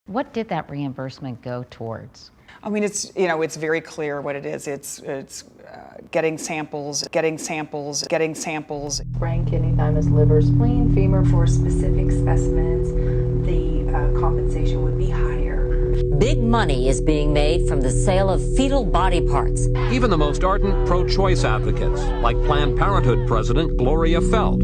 What did that reimbursement go towards? I mean, it's very clear what it is. It's getting samples. Brain, kidney, thymus, liver, spleen, femur. For specific specimens, the compensation would be higher. Big money is being made from the sale of fetal body parts. Even the most ardent pro-choice advocates, like Planned Parenthood President Gloria Feld,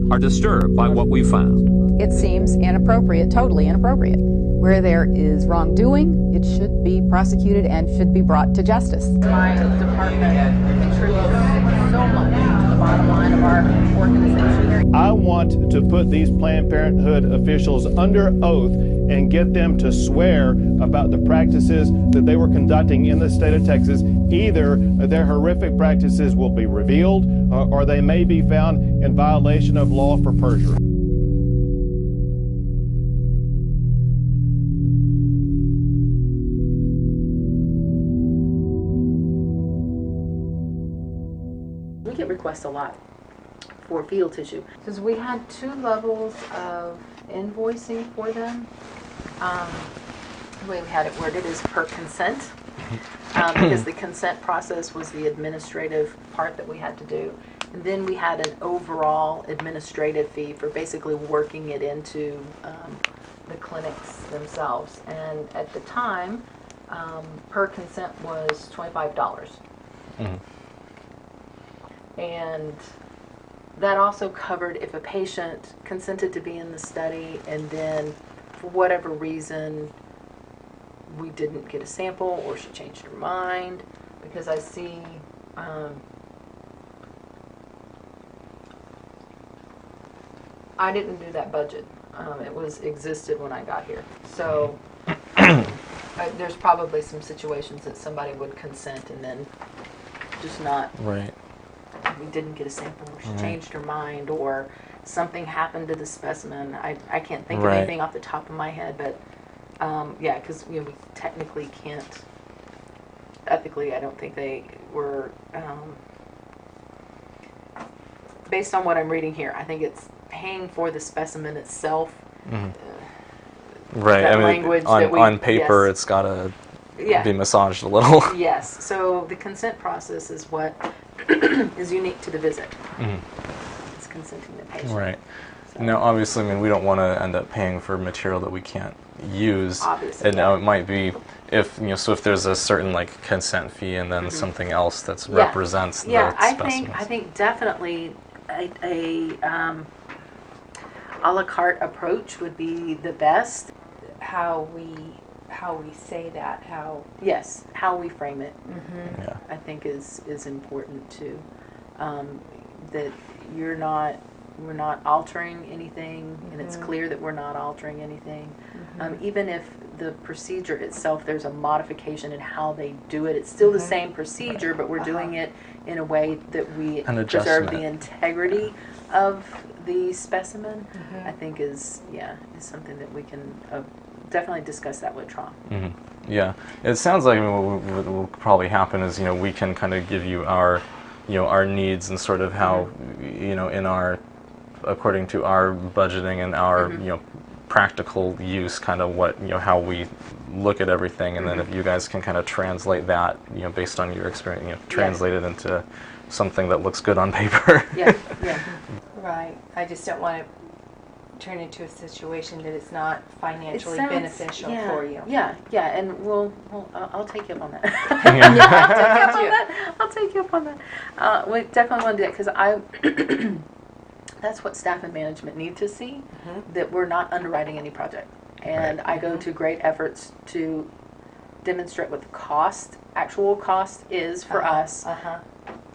are disturbed by what we found. It seems inappropriate, totally inappropriate. Where there is wrongdoing, it should be prosecuted and should be brought to justice. My department contributes so much to the bottom line of our organization. I want to put these Planned Parenthood officials under oath and get them to swear about the practices that they were conducting in the state of Texas. Either their horrific practices will be revealed or they may be found in violation of law for perjury. We get requests a lot for fetal tissue because we had 2 levels of invoicing for them. The way we had it worded is per consent, because the consent process was the administrative part that we had to do. And then we had an overall administrative fee for basically working it into the clinics themselves. And at the time, per consent was $25. Mm-hmm. And that also covered if a patient consented to be in the study and then for whatever reason we didn't get a sample or she changed her mind, because I see I didn't do that budget. It was existed when I got here. So there's probably some situations that somebody would consent and then just not. Right. We didn't get a sample, or she changed her mind, or something happened to the specimen. I can't think of anything off the top of my head, but yeah, because we technically can't. Ethically, I don't think they were. Based on what I'm reading here, I think it's paying for the specimen itself. Right. I mean, on paper, it's got to be massaged a little. Yes. So the consent process is what is unique to the visit. It's consenting the patient. Right. So. Now, obviously, I mean, we don't want to end up paying for material that we can't use. Obviously. And now it might be if so if there's a certain like consent fee and then something else that represents the specimens. I think definitely a a la carte approach would be the best. How we say that, how we frame it. Yeah. I think is important too. That we're not altering anything, and it's clear that we're not altering anything. Even if the procedure itself, there's a modification in how they do it. It's still the same procedure, but we're doing it in a way that we preserve the integrity of the specimen. I think is something that we can definitely discuss that with Trom. Yeah, it sounds like what will probably happen is we can kind of give you our our needs and sort of how in our according to our budgeting and our practical use, kind of what how we look at everything, and then if you guys can kind of translate that based on your experience, translate it into something that looks good on paper. Right. I just don't want to turn into a situation that it's not financially beneficial for you. And I'll take you up on that. I'll take you up on that. We definitely want to do that because that's what staff and management need to see, that we're not underwriting any project. And I go to great efforts to demonstrate what the actual cost is for us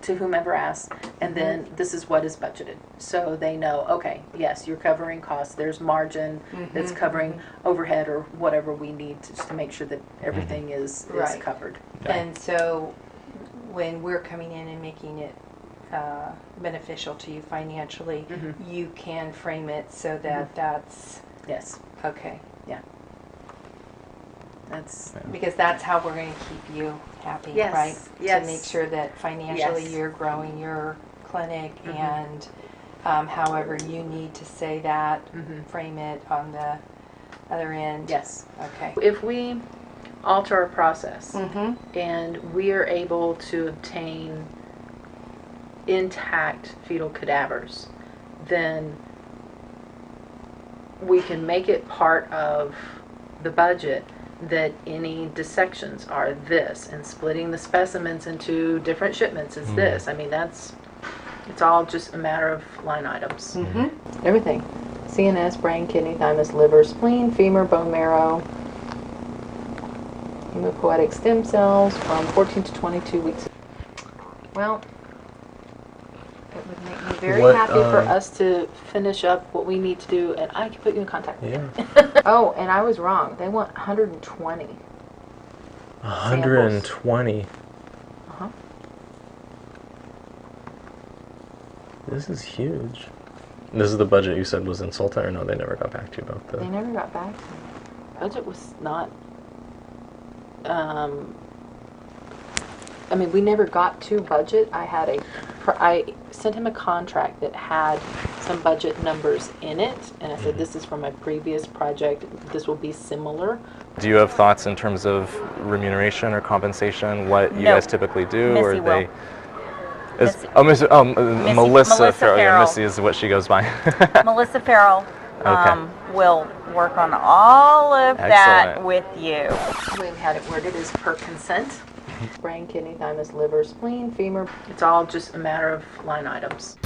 to whomever asks, and then this is what is budgeted. So they know, okay, yes, you're covering costs, there's margin that's covering overhead or whatever we need just to make sure that everything is covered. And so when we're coming in and making it beneficial to you financially, you can frame it so that that's... Yes. Okay. Yeah. That's because that's how we're going to keep you happy, right? Yes. To make sure that financially you're growing your clinic, and however you need to say that, frame it on the other end? Yes. Okay. If we alter our process Mm-hmm. and we are able to obtain intact fetal cadavers, then we can make it part of the budget that any dissections are this, and splitting the specimens into different shipments is this. I mean, it's all just a matter of line items. Mm-hmm. Everything. CNS, brain, kidney, thymus, liver, spleen, femur, bone marrow, hematopoietic stem cells from 14 to 22 weeks. Well, it would make me very happy for us to finish up what we need to do, and I can put you in contact with them. Oh, and I was wrong. They want 120. 120. Uh-huh. This is huge. This is the budget you said was insulted, or no? They never got back to you about They the. never got back to me. Budget was not. I mean, we never got to budget. I sent him a contract that had some budget numbers in it, and I said, this is from my previous project. This will be similar. Do you have thoughts in terms of remuneration or compensation? What you No. guys typically do, Missy or will. they? Missy. Melissa Ferrell. Yeah, Ferrell. Missy is what she goes by. Melissa Ferrell Okay. will work on all of that Excellent. with you. The way we had it worded is per consent. Brain, kidney, thymus, liver, spleen, femur. It's all just a matter of line items.